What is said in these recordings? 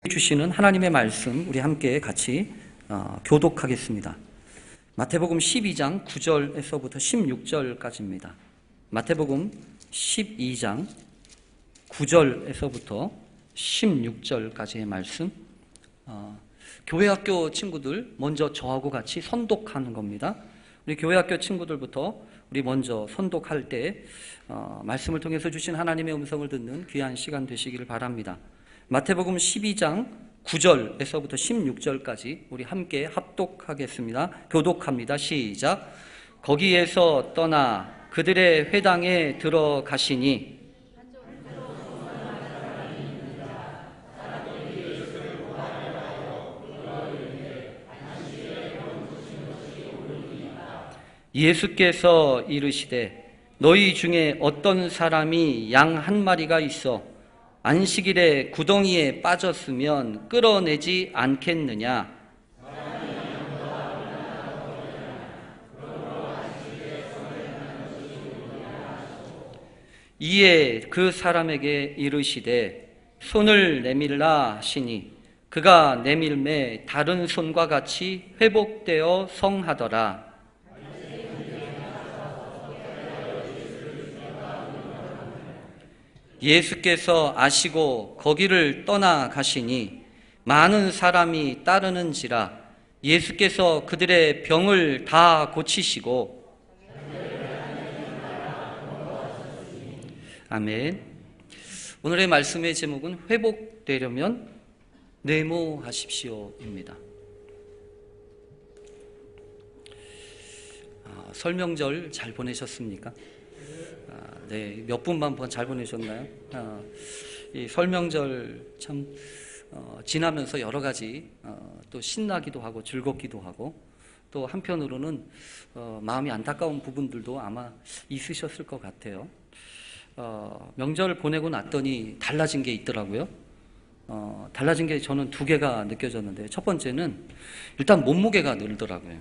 주시는 하나님의 말씀 우리 함께 같이 교독하겠습니다. 마태복음 12장 9절에서부터 16절까지입니다. 마태복음 12장 9절에서부터 16절까지의 말씀. 교회학교 친구들 먼저 저하고 같이 선독하는 겁니다. 우리 교회학교 친구들부터 우리 먼저 선독할 때 말씀을 통해서 주신 하나님의 음성을 듣는 귀한 시간 되시기를 바랍니다. 마태복음 12장 9절에서부터 16절까지 우리 함께 합독하겠습니다. 교독합니다. 시작. 거기에서 떠나 그들의 회당에 들어가시니 예수께서 이르시되 너희 중에 어떤 사람이 양 한 마리가 있어 안식일에 구덩이에 빠졌으면 끌어내지 않겠느냐? 이에 그 사람에게 이르시되 손을 내밀라 하시니 그가 내밀매 다른 손과 같이 회복되어 성하더라. 예수께서 아시고 거기를 떠나가시니 많은 사람이 따르는지라 예수께서 그들의 병을 다 고치시고 아멘. 오늘의 말씀의 제목은 회복되려면 내모하십시오입니다. 설명절 잘 보내셨습니까? 네, 몇 분만 잘 보내셨나요? 이 설명절 참 지나면서 여러 가지 또 신나기도 하고 즐겁기도 하고 또 한편으로는 마음이 안타까운 부분들도 아마 있으셨을 것 같아요. 명절을 보내고 났더니 달라진 게 있더라고요. 달라진 게 저는 두 개가 느껴졌는데 첫 번째는 일단 몸무게가 늘더라고요.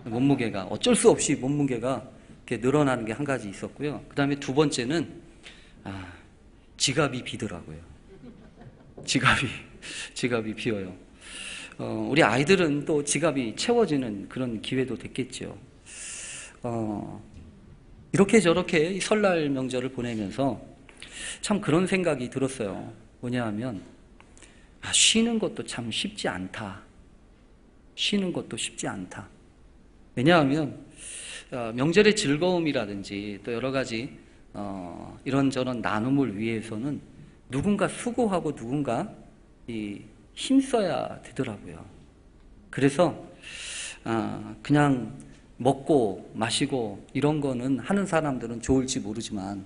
몸무게가 어쩔 수 없이 몸무게가 이렇게 늘어나는 게 한 가지 있었고요. 그 다음에 두 번째는 지갑이 비더라고요. 지갑이 비어요. 우리 아이들은 또 지갑이 채워지는 그런 기회도 됐겠죠. 이렇게 저렇게 설날 명절을 보내면서 참 그런 생각이 들었어요. 뭐냐 하면 쉬는 것도 참 쉽지 않다. 쉬는 것도 쉽지 않다. 왜냐하면 명절의 즐거움이라든지 또 여러 가지 이런저런 나눔을 위해서는 누군가 수고하고 누군가 힘써야 되더라고요. 그래서 그냥 먹고 마시고 이런 거는 하는 사람들은 좋을지 모르지만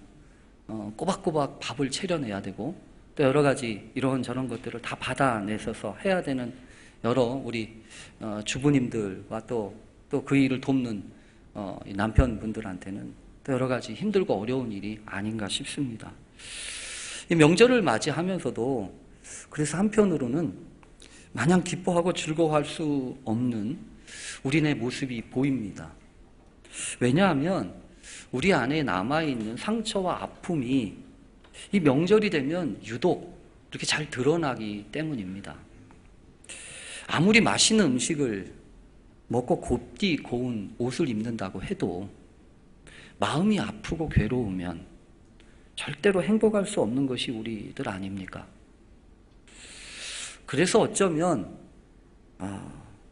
꼬박꼬박 밥을 차려내야 되고 또 여러 가지 이런저런 것들을 다 받아내서서 해야 되는 여러 우리 주부님들과 또 그 일을 돕는 남편분들한테는 또 여러 가지 힘들고 어려운 일이 아닌가 싶습니다. 이 명절을 맞이하면서도 그래서 한편으로는 마냥 기뻐하고 즐거워할 수 없는 우리네 모습이 보입니다. 왜냐하면 우리 안에 남아있는 상처와 아픔이 이 명절이 되면 유독 이렇게 잘 드러나기 때문입니다. 아무리 맛있는 음식을 먹고 곱디 고운 옷을 입는다고 해도 마음이 아프고 괴로우면 절대로 행복할 수 없는 것이 우리들 아닙니까? 그래서 어쩌면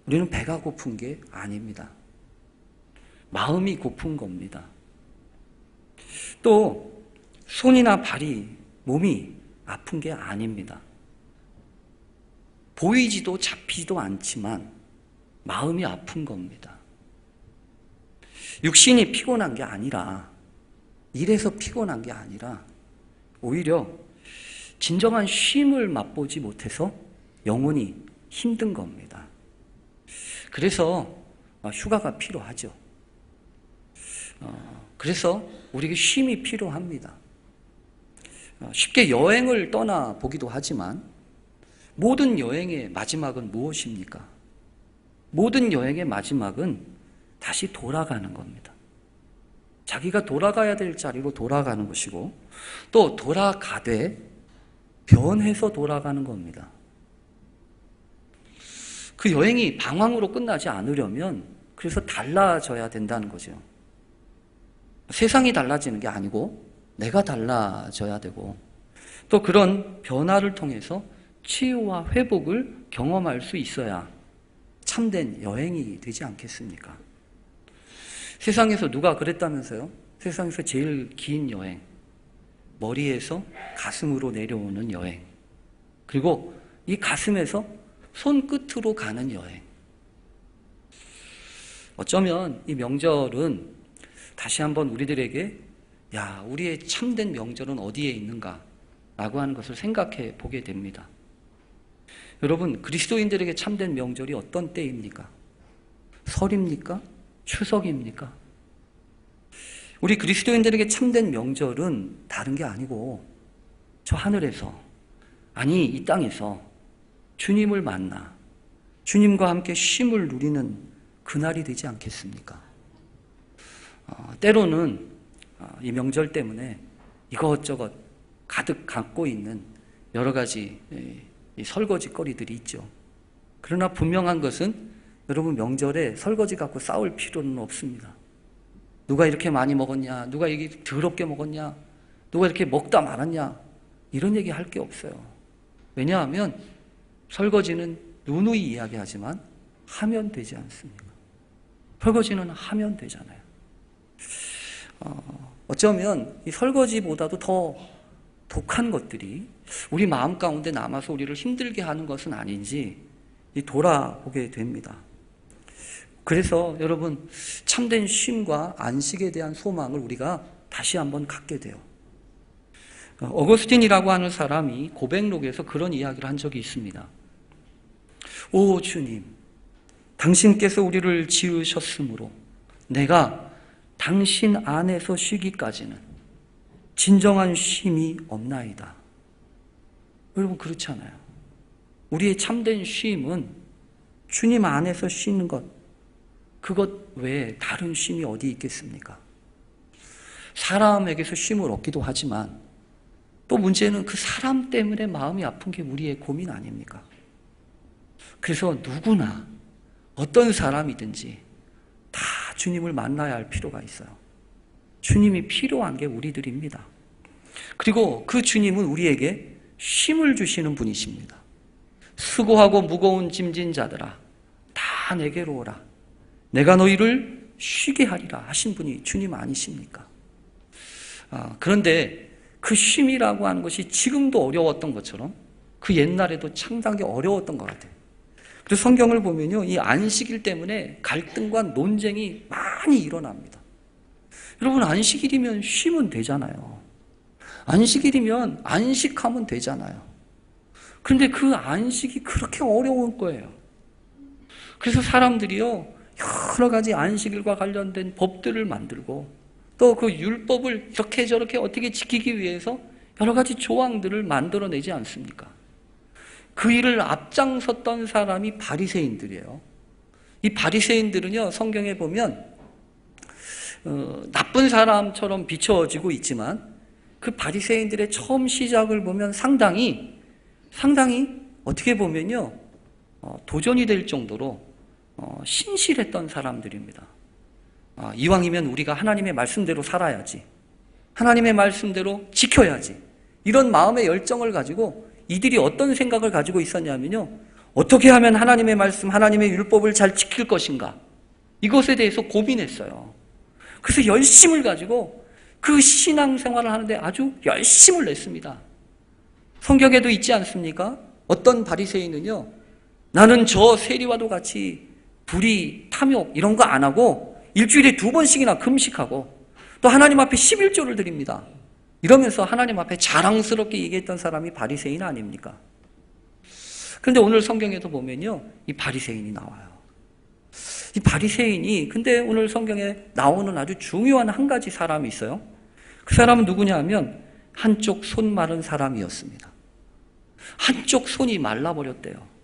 우리는 배가 고픈 게 아닙니다. 마음이 고픈 겁니다. 또 손이나 발이 몸이 아픈 게 아닙니다. 보이지도 잡히지도 않지만 마음이 아픈 겁니다. 육신이 피곤한 게 아니라 일에서 피곤한 게 아니라 오히려 진정한 쉼을 맛보지 못해서 영혼이 힘든 겁니다. 그래서 휴가가 필요하죠. 그래서 우리에게 쉼이 필요합니다. 쉽게 여행을 떠나보기도 하지만 모든 여행의 마지막은 무엇입니까? 모든 여행의 마지막은 다시 돌아가는 겁니다. 자기가 돌아가야 될 자리로 돌아가는 것이고 또 돌아가되 변해서 돌아가는 겁니다. 그 여행이 방황으로 끝나지 않으려면 그래서 달라져야 된다는 거죠. 세상이 달라지는 게 아니고 내가 달라져야 되고 또 그런 변화를 통해서 치유와 회복을 경험할 수 있어야 참된 여행이 되지 않겠습니까? 세상에서 누가 그랬다면서요? 세상에서 제일 긴 여행, 머리에서 가슴으로 내려오는 여행, 그리고 이 가슴에서 손끝으로 가는 여행. 어쩌면 이 명절은 다시 한번 우리들에게 우리의 참된 명절은 어디에 있는가 라고 하는 것을 생각해 보게 됩니다. 여러분, 그리스도인들에게 참된 명절이 어떤 때입니까? 설입니까? 추석입니까? 우리 그리스도인들에게 참된 명절은 다른 게 아니고 저 하늘에서, 아니 이 땅에서 주님을 만나 주님과 함께 쉼을 누리는 그날이 되지 않겠습니까? 때로는 이 명절 때문에 이것저것 가득 갖고 있는 여러 가지 이 설거지 거리들이 있죠. 그러나 분명한 것은 여러분, 명절에 설거지 갖고 싸울 필요는 없습니다. 누가 이렇게 많이 먹었냐, 누가 이게 더럽게 먹었냐, 누가 이렇게 먹다 말았냐, 이런 얘기 할 게 없어요. 왜냐하면 설거지는 누누이 이야기하지만 하면 되지 않습니까? 설거지는 하면 되잖아요. 어쩌면 이 설거지보다도 더 독한 것들이 우리 마음 가운데 남아서 우리를 힘들게 하는 것은 아닌지 돌아보게 됩니다. 그래서 여러분, 참된 쉼과 안식에 대한 소망을 우리가 다시 한번 갖게 돼요. 어거스틴이라고 하는 사람이 고백록에서 그런 이야기를 한 적이 있습니다. 오 주님, 당신께서 우리를 지으셨으므로 내가 당신 안에서 쉬기까지는 진정한 쉼이 없나이다. 여러분, 그렇잖아요. 우리의 참된 쉼은 주님 안에서 쉬는 것, 그것 외에 다른 쉼이 어디 있겠습니까? 사람에게서 쉼을 얻기도 하지만 또 문제는 그 사람 때문에 마음이 아픈 게 우리의 고민 아닙니까? 그래서 누구나 어떤 사람이든지 다 주님을 만나야 할 필요가 있어요. 주님이 필요한 게 우리들입니다. 그리고 그 주님은 우리에게 쉼을 주시는 분이십니다. 수고하고 무거운 짐진 자들아, 다 내게로 오라. 내가 너희를 쉬게 하리라 하신 분이 주님 아니십니까? 그런데 그 쉼이라고 하는 것이 지금도 어려웠던 것처럼 그 옛날에도 상당히 어려웠던 것 같아요. 그래서 성경을 보면요, 이 안식일 때문에 갈등과 논쟁이 많이 일어납니다. 여러분, 안식일이면 쉬면 되잖아요. 안식일이면 안식하면 되잖아요. 그런데 그 안식이 그렇게 어려운 거예요. 그래서 사람들이요, 여러 가지 안식일과 관련된 법들을 만들고 또 그 율법을 이렇게 저렇게 어떻게 지키기 위해서 여러 가지 조항들을 만들어내지 않습니까? 그 일을 앞장섰던 사람이 바리새인들이에요. 이 바리새인들은요, 성경에 보면 나쁜 사람처럼 비춰지고 있지만 그 바리새인들의 처음 시작을 보면 상당히 어떻게 보면요, 도전이 될 정도로 신실했던 사람들입니다. 이왕이면 우리가 하나님의 말씀대로 살아야지, 하나님의 말씀대로 지켜야지, 이런 마음의 열정을 가지고 이들이 어떤 생각을 가지고 있었냐면요, 어떻게 하면 하나님의 말씀, 하나님의 율법을 잘 지킬 것인가, 이것에 대해서 고민했어요. 그래서 열심을 가지고 그 신앙생활을 하는데 아주 열심을 냈습니다. 성경에도 있지 않습니까? 어떤 바리새인은요, 나는 저 세리와도 같이 불의, 탐욕 이런 거 안 하고 일주일에 2번씩이나 금식하고 또 하나님 앞에 11조를 드립니다. 이러면서 하나님 앞에 자랑스럽게 얘기했던 사람이 바리새인 아닙니까? 그런데 오늘 성경에도 보면요, 이 바리새인이 나와요. 이 바리새인이, 근데 오늘 성경에 나오는 아주 중요한 한 가지 사람이 있어요. 그 사람은 누구냐 하면 한쪽 손 마른 사람이었습니다. 한쪽 손이 말라버렸대요.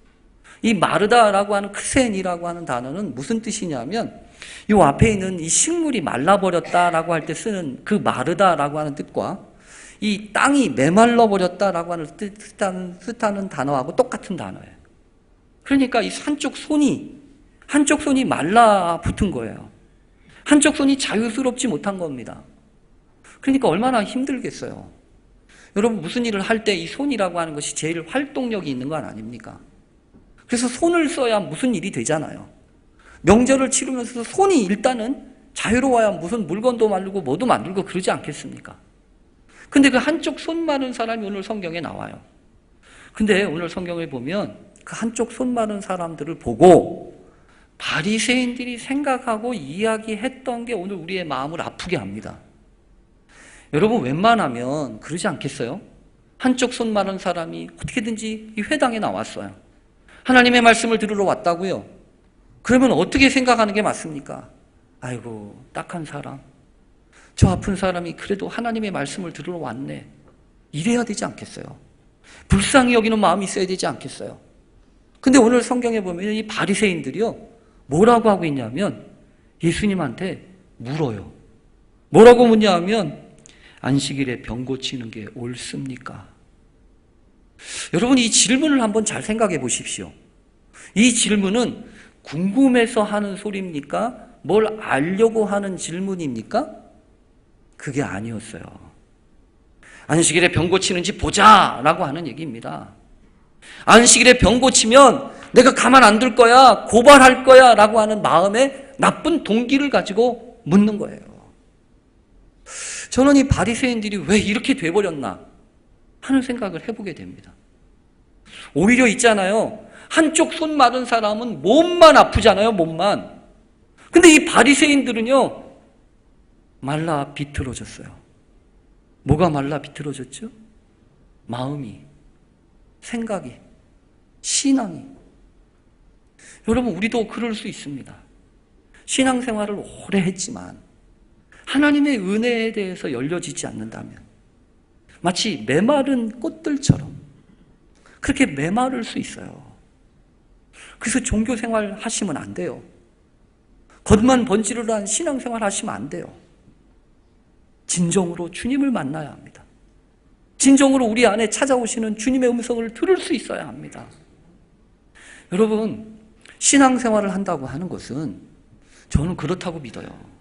이 마르다라고 하는 크센이라고 하는 단어는 무슨 뜻이냐면, 이 앞에 있는 이 식물이 말라버렸다라고 할 때 쓰는 그 마르다라고 하는 뜻과 이 땅이 메말라버렸다라고 하는 뜻하는 단어하고 똑같은 단어예요. 그러니까 이 한쪽 손이 말라붙은 거예요. 한쪽 손이 자유스럽지 못한 겁니다. 그러니까 얼마나 힘들겠어요. 여러분, 무슨 일을 할 때 이 손이라고 하는 것이 제일 활동력이 있는 건 아닙니까? 그래서 손을 써야 무슨 일이 되잖아요. 명절을 치르면서 손이 일단은 자유로워야 무슨 물건도 만들고 뭐도 만들고 그러지 않겠습니까? 근데 그 한쪽 손 마른 사람이 오늘 성경에 나와요. 근데 오늘 성경을 보면 그 한쪽 손 마른 사람들을 보고 바리새인들이 생각하고 이야기했던 게 오늘 우리의 마음을 아프게 합니다. 여러분, 웬만하면 그러지 않겠어요? 한쪽 손 마른 사람이 어떻게든지 이 회당에 나왔어요. 하나님의 말씀을 들으러 왔다고요. 그러면 어떻게 생각하는 게 맞습니까? 아이고, 딱한 사람, 저 아픈 사람이 그래도 하나님의 말씀을 들으러 왔네, 이래야 되지 않겠어요? 불쌍히 여기는 마음이 있어야 되지 않겠어요? 근데 오늘 성경에 보면 이 바리새인들이요, 뭐라고 하고 있냐면 예수님한테 물어요. 뭐라고 묻냐 하면 안식일에 병 고치는 게 옳습니까? 여러분, 이 질문을 한번 잘 생각해 보십시오. 이 질문은 궁금해서 하는 소리입니까? 뭘 알려고 하는 질문입니까? 그게 아니었어요. 안식일에 병 고치는지 보자라고 하는 얘기입니다. 안식일에 병 고치면 내가 가만 안 둘 거야, 고발할 거야 라고 하는 마음의 나쁜 동기를 가지고 묻는 거예요. 저는 이 바리새인들이 왜 이렇게 돼버렸나 하는 생각을 해보게 됩니다. 오히려 있잖아요, 한쪽 손 마른 사람은 몸만 아프잖아요, 몸만. 근데 이 바리새인들은요, 말라 비틀어졌어요. 뭐가 말라 비틀어졌죠? 마음이, 생각이, 신앙이. 여러분, 우리도 그럴 수 있습니다. 신앙생활을 오래 했지만 하나님의 은혜에 대해서 열려지지 않는다면 마치 메마른 꽃들처럼 그렇게 메마를 수 있어요. 그래서 종교생활 하시면 안 돼요. 겉만 번지르르한 신앙생활 하시면 안 돼요. 진정으로 주님을 만나야 합니다. 진정으로 우리 안에 찾아오시는 주님의 음성을 들을 수 있어야 합니다. 여러분, 신앙생활을 한다고 하는 것은 저는 그렇다고 믿어요.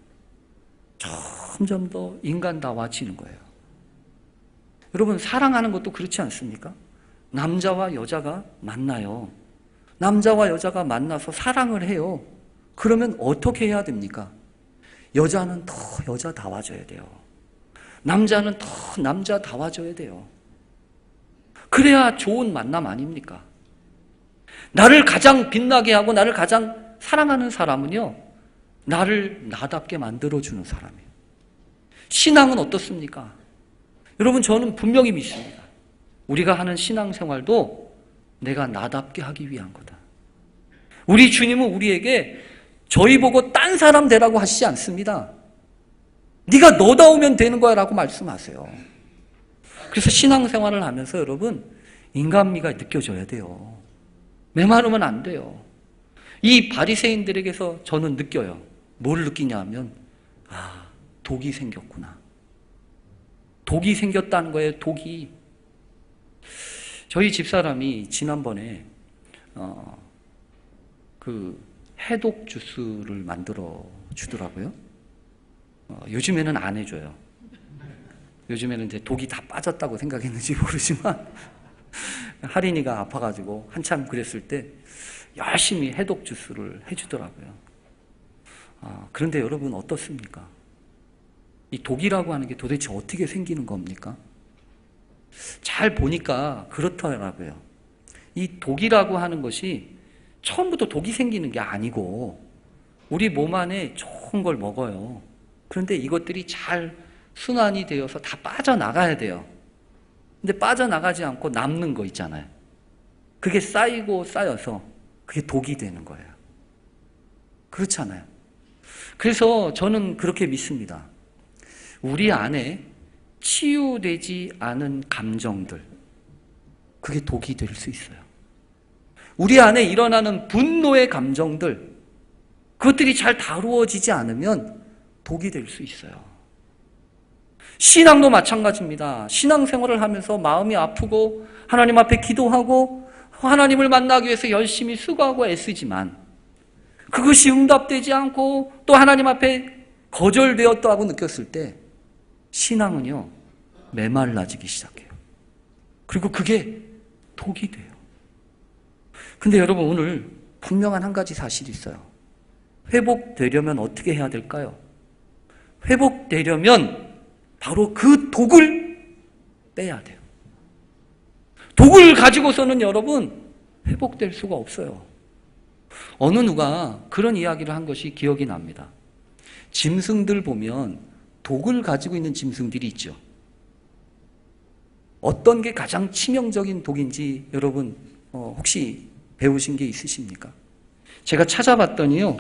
점점 더 인간다워지는 거예요. 여러분, 사랑하는 것도 그렇지 않습니까? 남자와 여자가 만나요. 남자와 여자가 만나서 사랑을 해요. 그러면 어떻게 해야 됩니까? 여자는 더 여자다워져야 돼요. 남자는 더 남자다워져야 돼요. 그래야 좋은 만남 아닙니까? 나를 가장 빛나게 하고 나를 가장 사랑하는 사람은요, 나를 나답게 만들어주는 사람이에요. 신앙은 어떻습니까? 여러분, 저는 분명히 믿습니다. 우리가 하는 신앙생활도 내가 나답게 하기 위한 거다. 우리 주님은 우리에게 저희 보고 딴 사람 되라고 하시지 않습니다. 네가 너다우면 되는 거야 라고 말씀하세요. 그래서 신앙생활을 하면서 여러분, 인간미가 느껴져야 돼요. 메마르면 안 돼요. 이 바리새인들에게서 저는 느껴요. 뭘 느끼냐 하면, 아, 독이 생겼구나. 독이 생겼다는 거예요, 독이. 저희 집사람이 지난번에 그 해독 주스를 만들어 주더라고요. 요즘에는 안 해줘요. 요즘에는 이제 독이 다 빠졌다고 생각했는지 모르지만 할인이가 아파가지고 한참 그랬을 때 열심히 해독 주스를 해주더라고요. 그런데 여러분, 어떻습니까? 이 독이라고 하는 게 도대체 어떻게 생기는 겁니까? 잘 보니까 그렇더라고요. 이 독이라고 하는 것이 처음부터 독이 생기는 게 아니고 우리 몸 안에 좋은 걸 먹어요. 그런데 이것들이 잘 순환이 되어서 다 빠져나가야 돼요. 근데 빠져나가지 않고 남는 거 있잖아요. 그게 쌓이고 쌓여서 그게 독이 되는 거예요. 그렇잖아요. 그래서 저는 그렇게 믿습니다. 우리 안에 치유되지 않은 감정들, 그게 독이 될 수 있어요. 우리 안에 일어나는 분노의 감정들, 그것들이 잘 다루어지지 않으면 독이 될 수 있어요. 신앙도 마찬가지입니다. 신앙생활을 하면서 마음이 아프고 하나님 앞에 기도하고 하나님을 만나기 위해서 열심히 수고하고 애쓰지만 그것이 응답되지 않고 또 하나님 앞에 거절되었다고 느꼈을 때 신앙은요, 메말라지기 시작해요. 그리고 그게 독이 돼요. 근데 여러분, 오늘 분명한 한 가지 사실이 있어요. 회복되려면 어떻게 해야 될까요? 회복되려면 바로 그 독을 빼야 돼요. 독을 가지고서는 여러분 회복될 수가 없어요. 어느 누가 그런 이야기를 한 것이 기억이 납니다. 짐승들 보면 독을 가지고 있는 짐승들이 있죠. 어떤 게 가장 치명적인 독인지 여러분 혹시 배우신 게 있으십니까? 제가 찾아봤더니요,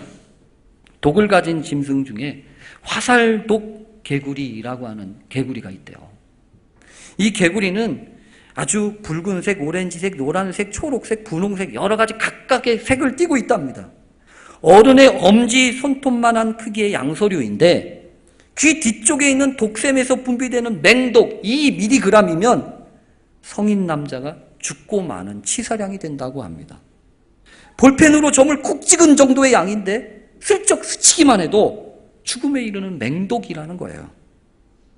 독을 가진 짐승 중에 화살독 개구리라고 하는 개구리가 있대요. 이 개구리는 아주 붉은색, 오렌지색, 노란색, 초록색, 분홍색 여러 가지 각각의 색을 띠고 있답니다. 어른의 엄지 손톱만한 크기의 양서류인데 귀 뒤쪽에 있는 독샘에서 분비되는 맹독 2mg이면 성인 남자가 죽고 마는 치사량이 된다고 합니다. 볼펜으로 점을 쿡 찍은 정도의 양인데 슬쩍 스치기만 해도 죽음에 이르는 맹독이라는 거예요.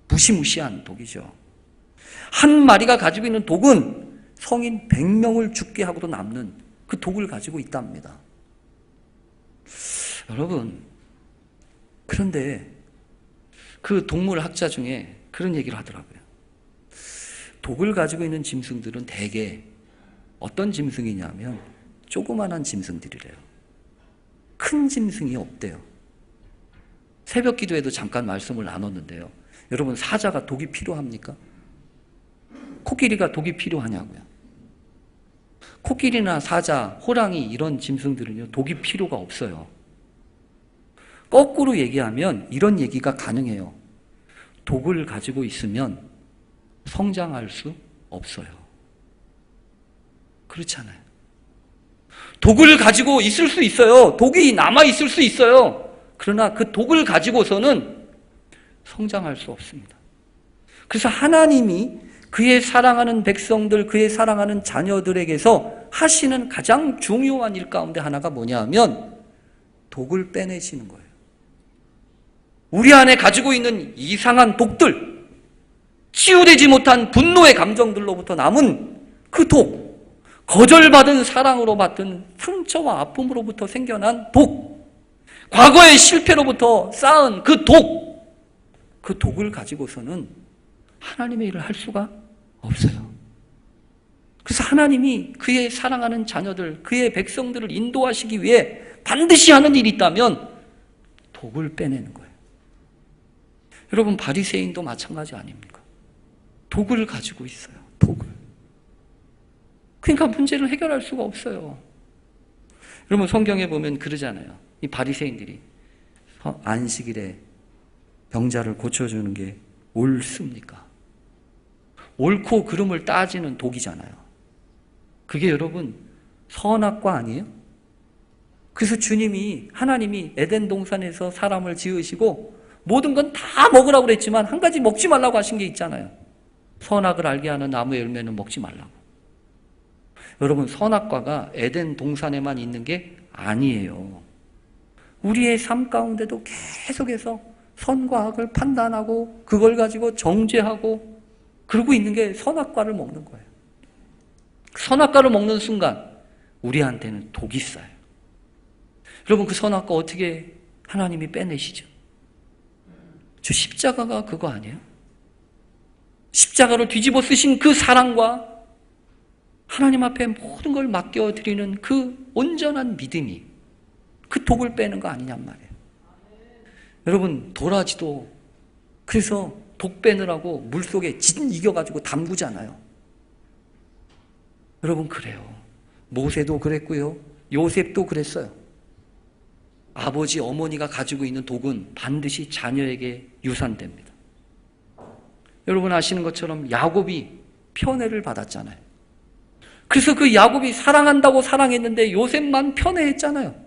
무시무시한 독이죠. 한 마리가 가지고 있는 독은 성인 100명을 죽게 하고도 남는 그 독을 가지고 있답니다. 여러분, 그런데 그 동물 학자 중에 그런 얘기를 하더라고요. 독을 가지고 있는 짐승들은 대개 어떤 짐승이냐면 조그만한 짐승들이래요. 큰 짐승이 없대요. 새벽 기도에도 잠깐 말씀을 나눴는데요. 여러분, 사자가 독이 필요합니까? 코끼리가 독이 필요하냐고요. 코끼리나 사자, 호랑이 이런 짐승들은요, 독이 필요가 없어요. 거꾸로 얘기하면 이런 얘기가 가능해요. 독을 가지고 있으면 성장할 수 없어요. 그렇잖아요. 독을 가지고 있을 수 있어요. 독이 남아있을 수 있어요. 그러나 그 독을 가지고서는 성장할 수 없습니다. 그래서 하나님이 그의 사랑하는 백성들, 그의 사랑하는 자녀들에게서 하시는 가장 중요한 일 가운데 하나가 뭐냐 하면 독을 빼내시는 거예요. 우리 안에 가지고 있는 이상한 독들, 치유되지 못한 분노의 감정들로부터 남은 그 독, 거절받은 사랑으로 받은 상처와 아픔으로부터 생겨난 독, 과거의 실패로부터 쌓은 그 독, 그 독을 가지고서는 하나님의 일을 할 수가 없어요. 그래서 하나님이 그의 사랑하는 자녀들, 그의 백성들을 인도하시기 위해 반드시 하는 일이 있다면 독을 빼내는 거예요. 여러분, 바리새인도 마찬가지 아닙니까? 독을 가지고 있어요. 독을. 그러니까 문제를 해결할 수가 없어요. 여러분, 성경에 보면 그러잖아요. 이 바리새인들이 안식일에 병자를 고쳐주는 게 옳습니까? 옳고 그름을 따지는 독이잖아요. 그게 여러분 선악과 아니에요? 그래서 주님이, 하나님이 에덴 동산에서 사람을 지으시고 모든 건 다 먹으라고 그랬지만 한 가지 먹지 말라고 하신 게 있잖아요. 선악을 알게 하는 나무의 열매는 먹지 말라고. 여러분, 선악과가 에덴 동산에만 있는 게 아니에요. 우리의 삶 가운데도 계속해서 선과 악을 판단하고 그걸 가지고 정죄하고 그러고 있는 게 선악과를 먹는 거예요. 선악과를 먹는 순간 우리한테는 독이 쌓여요. 여러분, 그 선악과 어떻게 하나님이 빼내시죠? 저 십자가가 그거 아니에요? 십자가로 뒤집어 쓰신 그 사랑과 하나님 앞에 모든 걸 맡겨드리는 그 온전한 믿음이 그 독을 빼는 거 아니냔 말이에요. 여러분, 도라지도 그래서 독 빼느라고 물속에 진 이겨가지고 담그잖아요. 여러분, 그래요. 모세도 그랬고요. 요셉도 그랬어요. 아버지, 어머니가 가지고 있는 독은 반드시 자녀에게 유산됩니다. 여러분 아시는 것처럼 야곱이 편애를 받았잖아요. 그래서 그 야곱이 사랑한다고 사랑했는데 요셉만 편애했잖아요.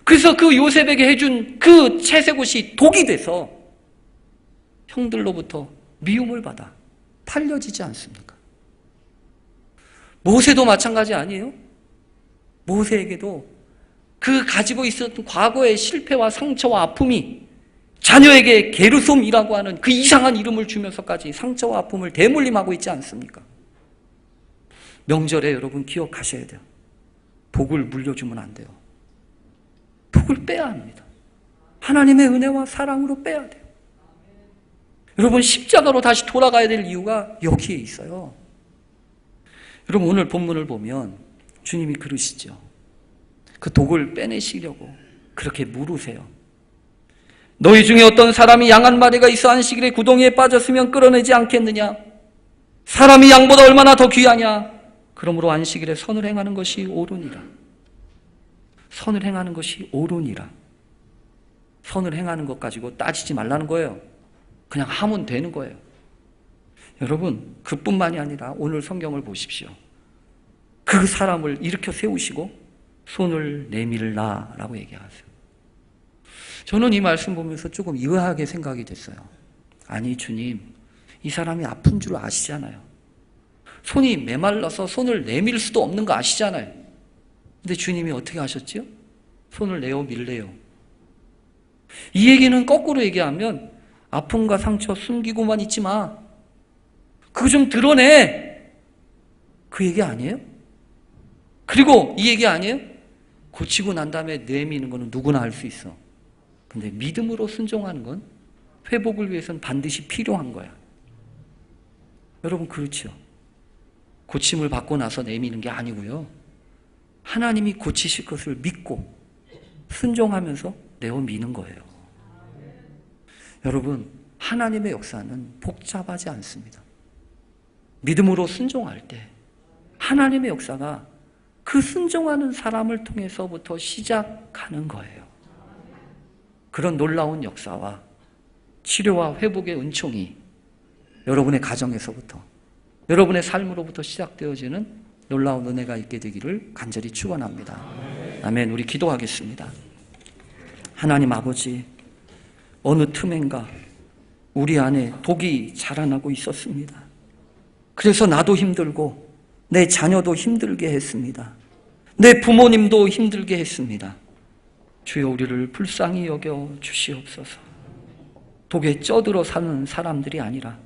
그래서 그 요셉에게 해준 그 채색옷이 독이 돼서 형들로부터 미움을 받아 팔려지지 않습니까? 모세도 마찬가지 아니에요? 모세에게도 그 가지고 있었던 과거의 실패와 상처와 아픔이 자녀에게 게르솜이라고 하는 그 이상한 이름을 주면서까지 상처와 아픔을 대물림하고 있지 않습니까? 명절에 여러분 기억하셔야 돼요. 복을 물려주면 안 돼요. 복을 빼야 합니다. 하나님의 은혜와 사랑으로 빼야 돼요. 여러분 십자가로 다시 돌아가야 될 이유가 여기에 있어요. 여러분 오늘 본문을 보면 주님이 그러시죠. 그 독을 빼내시려고 그렇게 물으세요. 너희 중에 어떤 사람이 양 한 마리가 있어 안식일에 구덩이에 빠졌으면 끌어내지 않겠느냐? 사람이 양보다 얼마나 더 귀하냐? 그러므로 안식일에 선을 행하는 것이 옳으니라. 선을 행하는 것이 옳으니라. 선을 행하는 것 가지고 따지지 말라는 거예요. 그냥 하면 되는 거예요. 여러분 그뿐만이 아니라 오늘 성경을 보십시오. 그 사람을 일으켜 세우시고 손을 내밀라라고 얘기하세요. 저는 이 말씀 보면서 조금 의아하게 생각이 됐어요. 아니 주님, 이 사람이 아픈 줄 아시잖아요. 손이 메말라서 손을 내밀 수도 없는 거 아시잖아요. 근데 주님이 어떻게 하셨지요? 손을 내어 밀래요. 이 얘기는 거꾸로 얘기하면 아픔과 상처 숨기고만 있지 마. 그거 좀 드러내. 그 얘기 아니에요? 그리고 이 얘기 아니에요? 고치고 난 다음에 내미는 거는 누구나 할 수 있어. 근데 믿음으로 순종하는 건 회복을 위해서는 반드시 필요한 거야. 여러분 그렇죠? 고침을 받고 나서 내미는 게 아니고요. 하나님이 고치실 것을 믿고 순종하면서 내어 미는 거예요. 여러분 하나님의 역사는 복잡하지 않습니다. 믿음으로 순종할 때 하나님의 역사가 그 순종하는 사람을 통해서부터 시작하는 거예요. 그런 놀라운 역사와 치료와 회복의 은총이 여러분의 가정에서부터 여러분의 삶으로부터 시작되어지는 놀라운 은혜가 있게 되기를 간절히 축원합니다. 아멘. 우리 기도하겠습니다. 하나님 아버지, 어느 틈엔가 우리 안에 독이 자라나고 있었습니다. 그래서 나도 힘들고 내 자녀도 힘들게 했습니다. 내 부모님도 힘들게 했습니다. 주여 우리를 불쌍히 여겨 주시옵소서. 독에 쪄들어 사는 사람들이 아니라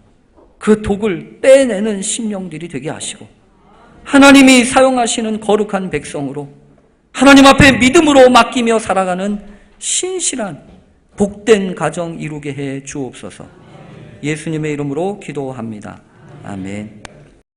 그 독을 빼내는 심령들이 되게 하시고 하나님이 사용하시는 거룩한 백성으로 하나님 앞에 믿음으로 맡기며 살아가는 신실한 복된 가정 이루게 해 주옵소서. 예수님의 이름으로 기도합니다. 아멘.